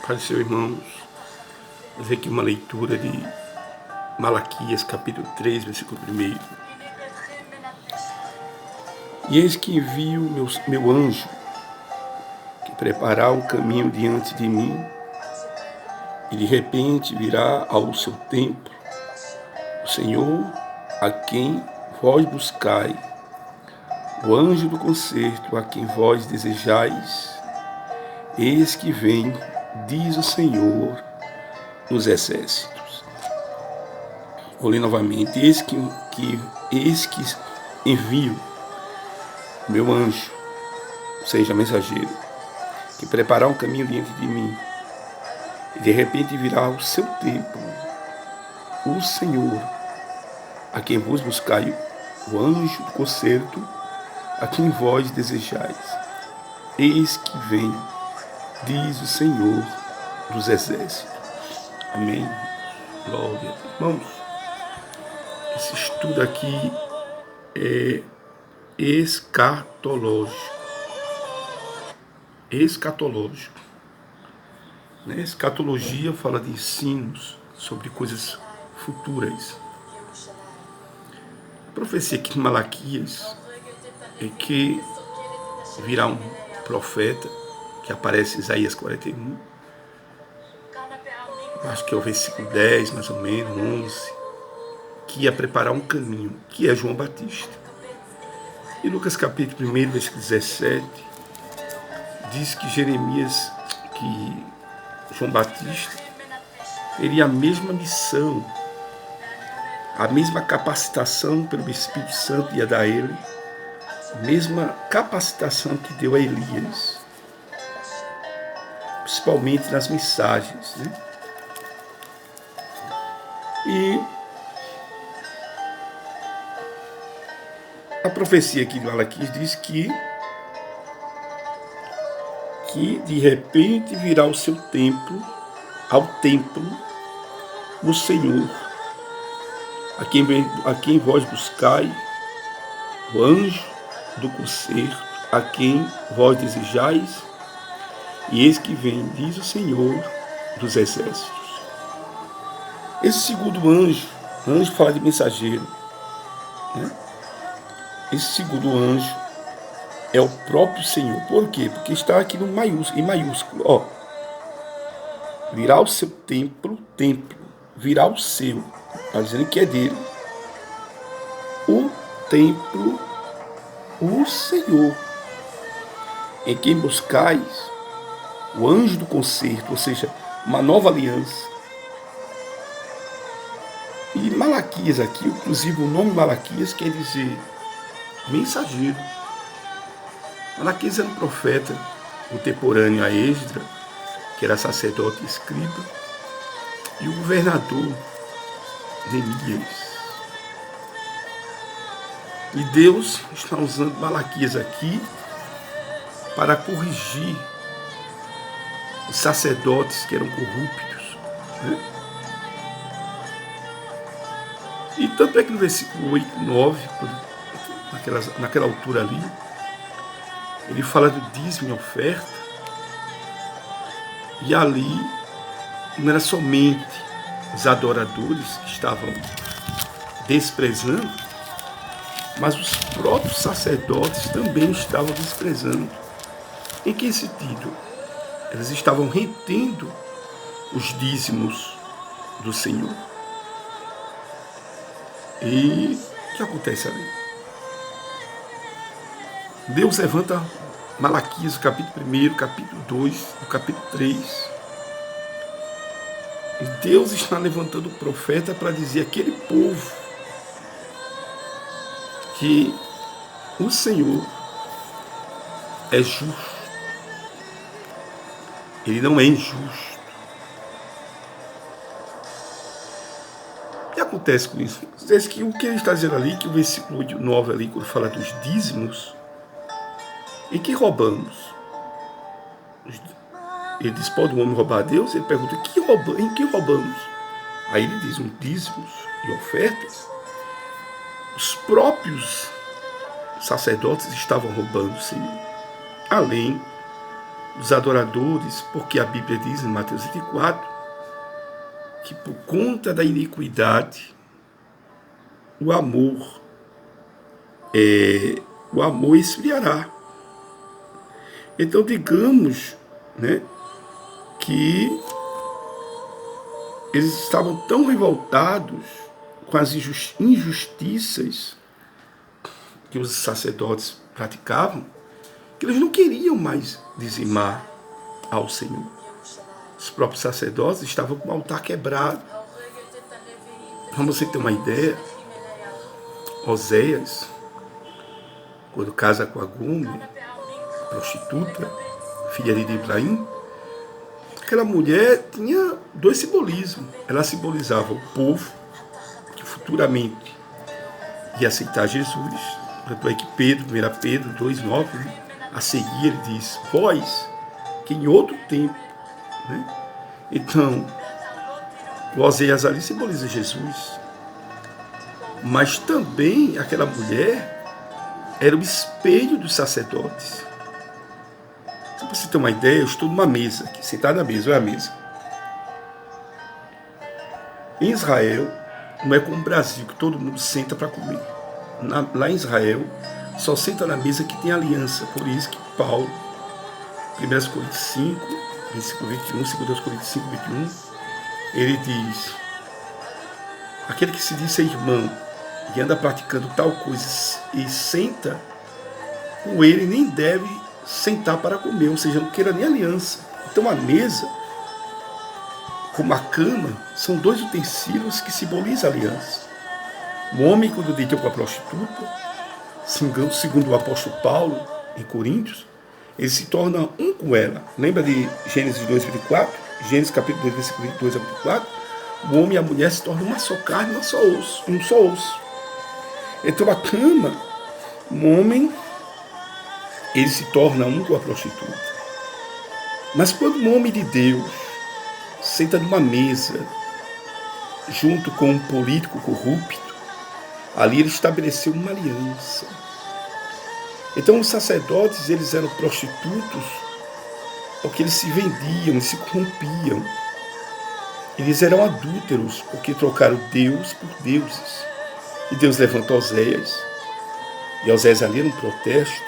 Pai do Senhor, irmãos, fazer aqui uma leitura de Malaquias, capítulo 3, versículo 1. E eis que envio meu anjo, que preparar um caminho diante de mim, e de repente virá ao seu templo o Senhor, a quem vós buscai, o anjo do concerto, a quem vós desejais. Eis que vem, diz o Senhor dos exércitos. Vou ler novamente. Eis que envio meu anjo, seja mensageiro, que preparar um caminho diante de mim, e de repente virá ao seu templo o Senhor, a quem vos buscai, o anjo do concerto, a quem vós desejais. Eis que vem, diz o Senhor dos exércitos. Amém. Glória a Deus. Irmãos, esse estudo aqui é escatológico. Escatológico. Escatologia fala de ensinos sobre coisas futuras. A profecia aqui em Malaquias é que virá um profeta, que aparece em Isaías 41, acho que é o versículo 10, mais ou menos, 11, que ia preparar um caminho, que é João Batista. E Lucas capítulo 1, versículo 17, diz que João Batista teria a mesma missão, a mesma capacitação pelo Espírito Santo ia dar a ele, a mesma capacitação que deu a Elias, principalmente nas mensagens, E a profecia aqui de Malaquias diz que de repente virá ao seu templo, o Senhor, a quem vós buscai, o anjo do concerto, a quem vós desejais, e eis que vem, diz o Senhor dos exércitos. Esse segundo anjo fala de mensageiro, Esse segundo anjo é o próprio Senhor. Por quê? Porque está aqui em maiúsculo. Virá ao seu templo, virá ao seu. Está dizendo que é dele. O templo, o Senhor, em quem buscais o anjo do concerto, ou seja, uma nova aliança. E Malaquias aqui, inclusive o nome Malaquias quer dizer mensageiro. Malaquias era um profeta contemporâneo a Esdras, que era sacerdote e escriba, e o governador Neemias. E Deus está usando Malaquias aqui para corrigir os sacerdotes que eram corruptos. E tanto é que no versículo 8, 9, naquela altura ali, ele fala do dízimo e oferta, e ali não era somente os adoradores que estavam desprezando, mas os próprios sacerdotes também estavam desprezando. Em que sentido? Eles estavam retendo os dízimos do Senhor. E o que acontece ali? Deus levanta Malaquias, capítulo 1, capítulo 2, capítulo 3. E Deus está levantando o profeta para dizer àquele povo que o Senhor é justo. Ele não é injusto. O que acontece com isso? Diz que o que ele está dizendo ali, que o versículo 9 ali, quando fala dos dízimos, em que roubamos? Ele diz, pode um homem roubar a Deus? Ele pergunta, em que roubamos? Aí ele diz, dízimos e ofertas. Os próprios sacerdotes estavam roubando o Senhor. Além dos adoradores, porque a Bíblia diz em Mateus 24 que por conta da iniquidade o amor esfriará. Então digamos, né, que eles estavam tão revoltados com as injustiças que os sacerdotes praticavam, que eles não queriam mais dizimar ao Senhor. Os próprios sacerdotes estavam com o altar quebrado. Para você ter uma ideia, Oséias, quando casa com a Gomer, prostituta, filha de Ibraim, aquela mulher tinha dois simbolismos. Ela simbolizava o povo que futuramente ia aceitar Jesus. Tanto é que Pedro, 1 Pedro 2,9, a seguir ele diz: vós, que em outro tempo, né? Então, o Oséias ali simboliza Jesus. Mas também aquela mulher era o espelho dos sacerdotes. Só para você ter uma ideia, eu estou numa mesa, aqui, sentado na mesa, olha a mesa. Em Israel, não é como no Brasil, que todo mundo senta para comer. Lá em Israel, só senta na mesa que tem aliança. Por isso que Paulo, 1 Coríntios 5, versículo 21, 2 Coríntios 5, 21, ele diz: aquele que se diz ser irmão e anda praticando tal coisa e senta com ele, nem deve sentar para comer, ou seja, não queira nem aliança. Então a mesa, como a cama, são dois utensílios que simbolizam a aliança. O homem, quando deita com a prostituta, segundo o apóstolo Paulo, em Coríntios, ele se torna um com ela. Lembra de Gênesis 2, 24? Gênesis capítulo 2, versículo 22 a 24? O homem e a mulher se tornam uma só carne, um só osso. Então a cama, o homem, ele se torna um com a prostituta. Mas quando um homem de Deus senta numa mesa, junto com um político corrupto, ali ele estabeleceu uma aliança. Então os sacerdotes, eles eram prostitutos porque eles se vendiam, eles se corrompiam. Eles eram adúlteros porque trocaram Deus por deuses. E Deus levantou Oséias. E Oséias ali era um protesto.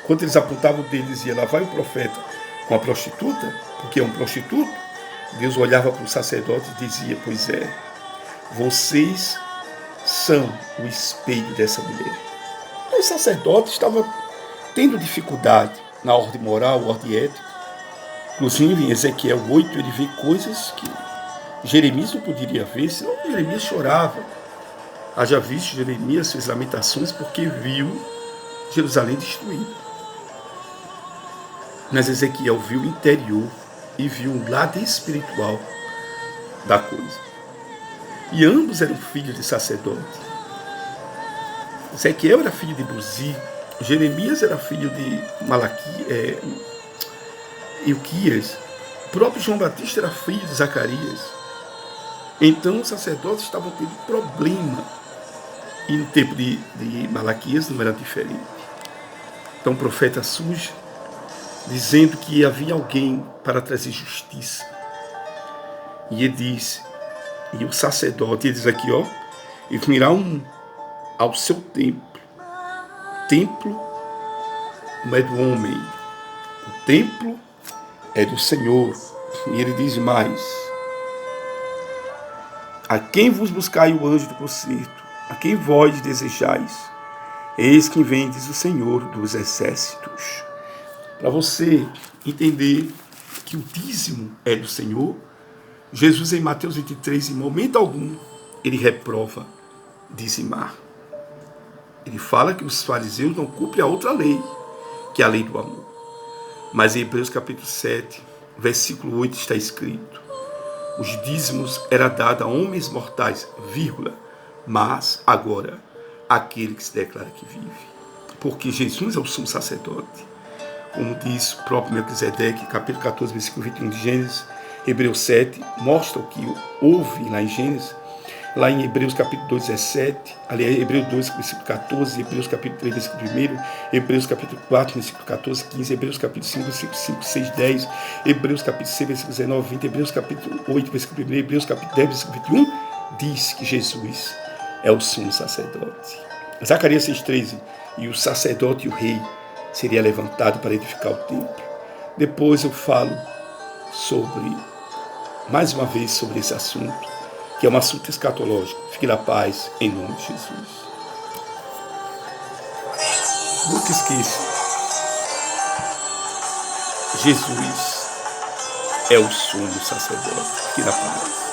Quando eles apontavam o dedo e diziam: lá vai o profeta com a prostituta, porque é um prostituto, Deus olhava para o sacerdote e dizia: pois é, vocês são o espelho dessa mulher. Então, os sacerdotes estavam tendo dificuldade na ordem moral, ordem ética. Inclusive em Ezequiel 8 ele vê coisas que Jeremias não poderia ver, senão Jeremias chorava. Haja visto, Jeremias fez lamentações porque viu Jerusalém destruída. Mas Ezequiel viu o interior e viu o lado espiritual da coisa. E ambos eram filhos de sacerdote. Ezequiel era filho de Buzi, Jeremias era filho de Ilquias, o próprio João Batista era filho de Zacarias. Então os sacerdotes estavam tendo problema. E no tempo de Malaquias não era diferente. Então o profeta surge dizendo que havia alguém para trazer justiça. E ele diz, e o sacerdote, ele diz aqui, e virá ao seu templo. O templo não é do homem, o templo é do Senhor. E ele diz mais: a quem vos buscai o anjo do concerto, a quem vós desejais, eis quem vem, diz o Senhor dos exércitos. Para você entender que o dízimo é do Senhor, Jesus em Mateus 23, em momento algum, ele reprova dizimar. Ele fala que os fariseus não cumprem a outra lei, que é a lei do amor. Mas em Hebreus capítulo 7, versículo 8 está escrito: os dízimos eram dados a homens mortais, mas agora aquele que se declara que vive. Porque Jesus é o sumo sacerdote. Como diz o próprio Melquisedeque, capítulo 14, versículo 21 de Gênesis, Hebreus 7, mostra o que houve lá em Gênesis, lá em Hebreus capítulo 2, 17, aliás, Hebreus 2, versículo 14, Hebreus capítulo 3, versículo 1, Hebreus capítulo 4, versículo 14, 15, Hebreus capítulo 5, versículo 5, 6, 10, Hebreus capítulo 6, versículo 19, 20, Hebreus capítulo 8, versículo 1, Hebreus capítulo 10, versículo 21, diz que Jesus é o sumo sacerdote. Zacarias 6,13, e o sacerdote e o rei seria levantado para edificar o templo. Depois eu falo mais uma vez sobre esse assunto, que é um assunto escatológico. Fique na paz, em nome de Jesus. Nunca esqueça, Jesus é o sumo sacerdote. Fique na paz.